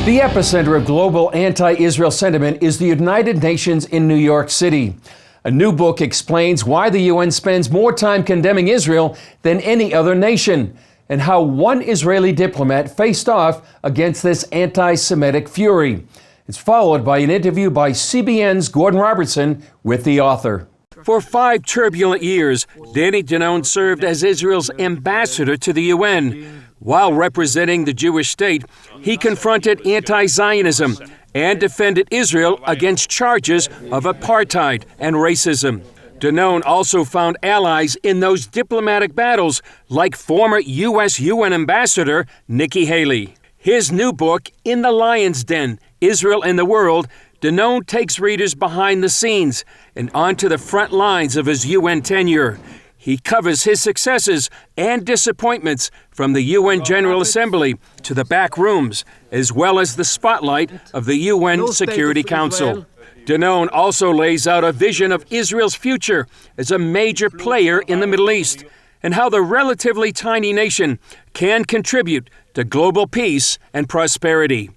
The epicenter of global anti-Israel sentiment is the United Nations in New York City. A new book explains why the UN spends more time condemning Israel than any other nation, and how one Israeli diplomat faced off against this anti-Semitic fury. It's followed by an interview by CBN's Gordon Robertson with the author. For 5 turbulent years, Danon served as Israel's ambassador to the UN. While representing the Jewish state, he confronted anti-Zionism and defended Israel against charges of apartheid and racism. Danon also found allies in those diplomatic battles, like former U.S. UN Ambassador Nikki Haley. His new book, In the Lion's Den, Israel and the World, Danon takes readers behind the scenes and onto the front lines of his UN tenure. He covers his successes and disappointments from the UN General Assembly to the back rooms, as well as the spotlight of the UN Security Council. Danon also lays out a vision of Israel's future as a major player in the Middle East, and how the relatively tiny nation can contribute to global peace and prosperity.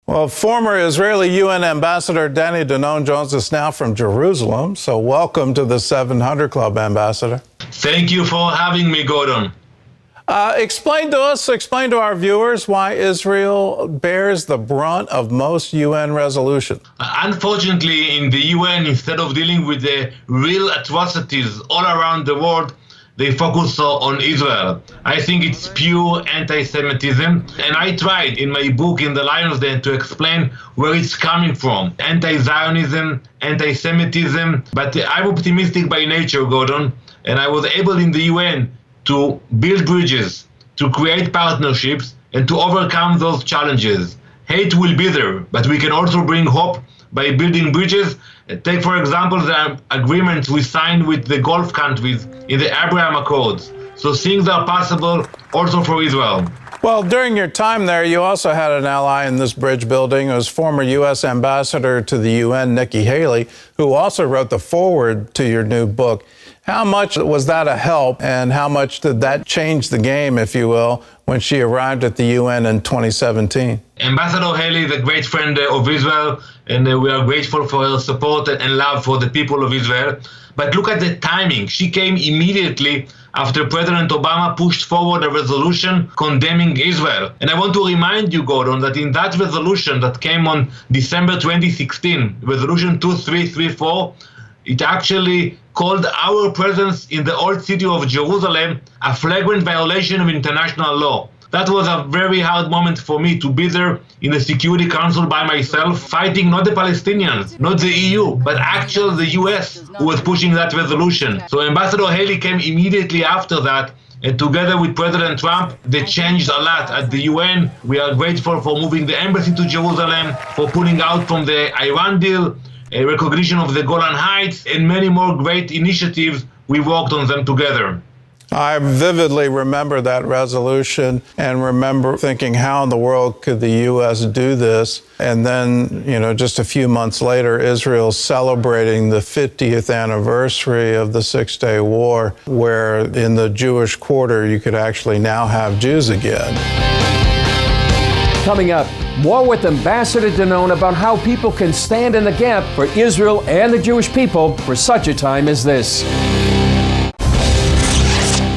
Well, former Israeli UN Ambassador Danon joins us now from Jerusalem. So welcome to the 700 Club, Ambassador. Thank you for having me, Gordon. Explain to our viewers why Israel bears the brunt of most UN resolutions. Unfortunately, in the UN, instead of dealing with the real atrocities all around the world, they focus on Israel. I think it's pure anti-Semitism, and I tried in my book, In the Lion's Den, to explain where it's coming from. Anti-Zionism, anti-Semitism, but I'm optimistic by nature, Gordon, and I was able in the UN to build bridges, to create partnerships, and to overcome those challenges. Hate will be there, but we can also bring hope by building bridges. Take, for example, the agreements we signed with the Gulf countries in the Abraham Accords. So things are possible also for Israel. Well, during your time there, you also had an ally in this bridge building. It was former U.S. Ambassador to the UN, Nikki Haley, who also wrote the foreword to your new book. How much was that a help, and how much did that change the game, if you will, when she arrived at the UN in 2017? Ambassador Haley is a great friend of Israel, and we are grateful for her support and love for the people of Israel. But look at the timing. She came immediately after President Obama pushed forward a resolution condemning Israel. And I want to remind you, Gordon, that in that resolution that came on December 2016, Resolution 2334, it actually called our presence in the old city of Jerusalem a flagrant violation of international law. That was a very hard moment for me to be there in the Security Council by myself, fighting not the Palestinians, not the EU, but actually the US who was pushing that resolution. So Ambassador Haley came immediately after that, and together with President Trump, they changed a lot at the UN. We are grateful for moving the embassy to Jerusalem, for pulling out from the Iran deal, a recognition of the Golan Heights, and many more great initiatives. We worked on them together. I vividly remember that resolution and remember thinking, how in the world could the U.S. do this? And then, just a few months later, Israel celebrating the 50th anniversary of the Six-Day War, where in the Jewish quarter, you could actually now have Jews again. Coming up, more with Ambassador Danon about how people can stand in the gap for Israel and the Jewish people for such a time as this.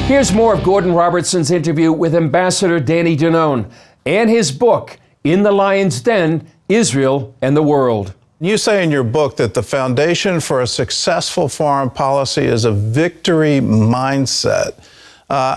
Here's more of Gordon Robertson's interview with Ambassador Danon and his book, In the Lion's Den, Israel and the World. You say in your book that the foundation for a successful foreign policy is a victory mindset.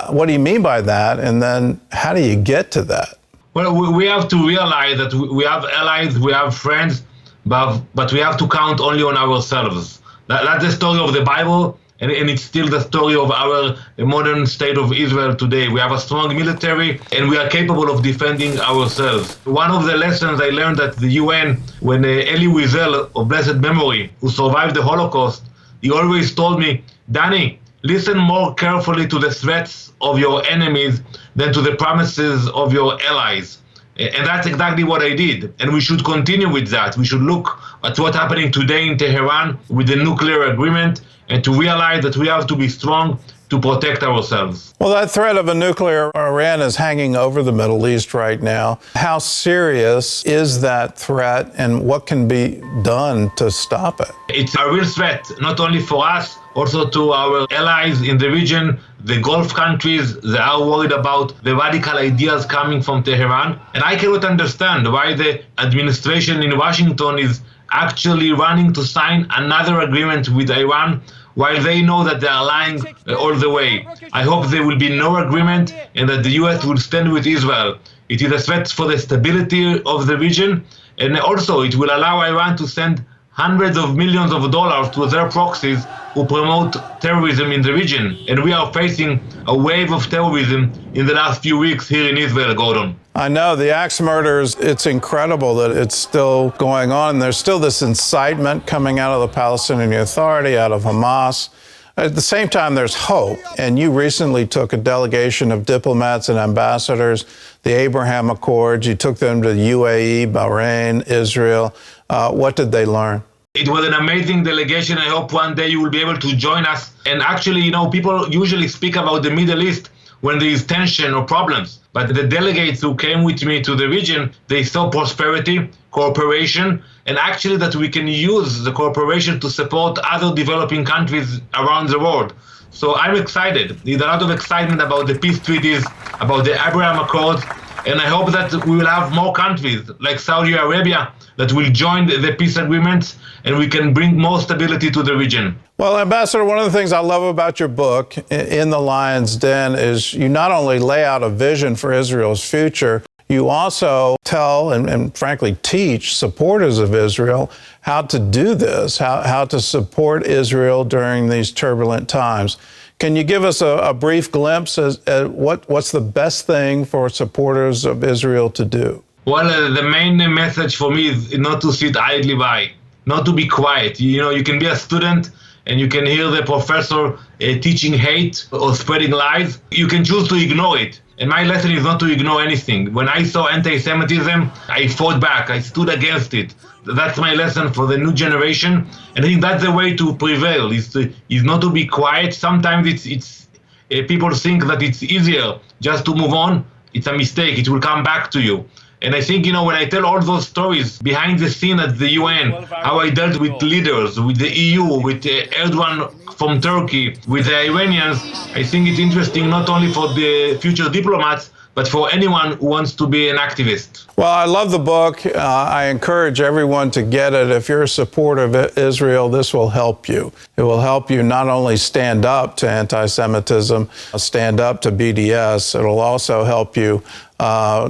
What do you mean by that? And then how do you get to that? Well, we have to realize that we have allies, we have friends, but we have to count only on ourselves. That's the story of the Bible, and it's still the story of our modern state of Israel today. We have a strong military, and we are capable of defending ourselves. One of the lessons I learned at the UN, when Elie Wiesel, of blessed memory, who survived the Holocaust, he always told me, Danny, listen more carefully to the threats of your enemies than to the promises of your allies. And that's exactly what I did. And we should continue with that. We should look at what's happening today in Tehran with the nuclear agreement, and to realize that we have to be strong, to to protect ourselves. Well, that threat of a nuclear Iran is hanging over the Middle East right now. How serious is that threat, and what can be done to stop it? It's a real threat, not only for us, also to our allies in the region, the Gulf countries. They are worried about the radical ideas coming from Tehran. And I cannot understand why the administration in Washington is actually running to sign another agreement with Iran while they know that they are lying all the way. I hope there will be no agreement and that the US will stand with Israel. It is a threat for the stability of the region, and also it will allow Iran to send hundreds of millions of dollars to their proxies who promote terrorism in the region. And we are facing a wave of terrorism in the last few weeks here in Israel, Gordon. I know the axe murders, it's incredible that it's still going on. There's still this incitement coming out of the Palestinian Authority, out of Hamas. At the same time, there's hope. And you recently took a delegation of diplomats and ambassadors, the Abraham Accords. You took them to UAE, Bahrain, Israel. What did they learn? It was an amazing delegation. I hope one day you will be able to join us. And actually, people usually speak about the Middle East when there is tension or problems. But the delegates who came with me to the region, they saw prosperity, cooperation, and actually that we can use the cooperation to support other developing countries around the world. So I'm excited. There's a lot of excitement about the peace treaties, about the Abraham Accords, and I hope that we will have more countries like Saudi Arabia that will join the peace agreements, and we can bring more stability to the region. Well, Ambassador, one of the things I love about your book, In the Lion's Den, is you not only lay out a vision for Israel's future, you also tell and frankly teach supporters of Israel how to do this, how to support Israel during these turbulent times. Can you give us a brief glimpse at what's the best thing for supporters of Israel to do? Well, the main message for me is not to sit idly by, not to be quiet. You can be a student and you can hear the professor teaching hate or spreading lies. You can choose to ignore it. And my lesson is not to ignore anything. When I saw anti-Semitism, I fought back. I stood against it. That's my lesson for the new generation. And I think that's the way to prevail, is not to be quiet. Sometimes it's people think that it's easier just to move on. It's a mistake. It will come back to you. And I think, when I tell all those stories behind the scene at the UN, how I dealt with leaders, with the EU, with Erdogan from Turkey, with the Iranians, I think it's interesting not only for the future diplomats, but for anyone who wants to be an activist. Well, I love the book. I encourage everyone to get it. If you're a supporter of Israel, this will help you. It will help you not only stand up to anti-Semitism, stand up to BDS, it'll also help you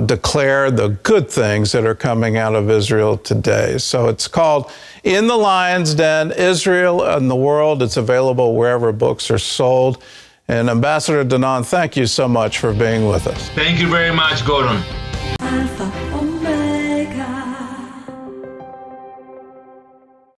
declare the good things that are coming out of Israel today. So it's called In the Lion's Den, Israel and the World. It's available wherever books are sold. And Ambassador Danon, thank you so much for being with us. Thank you very much, Gordon. Alpha.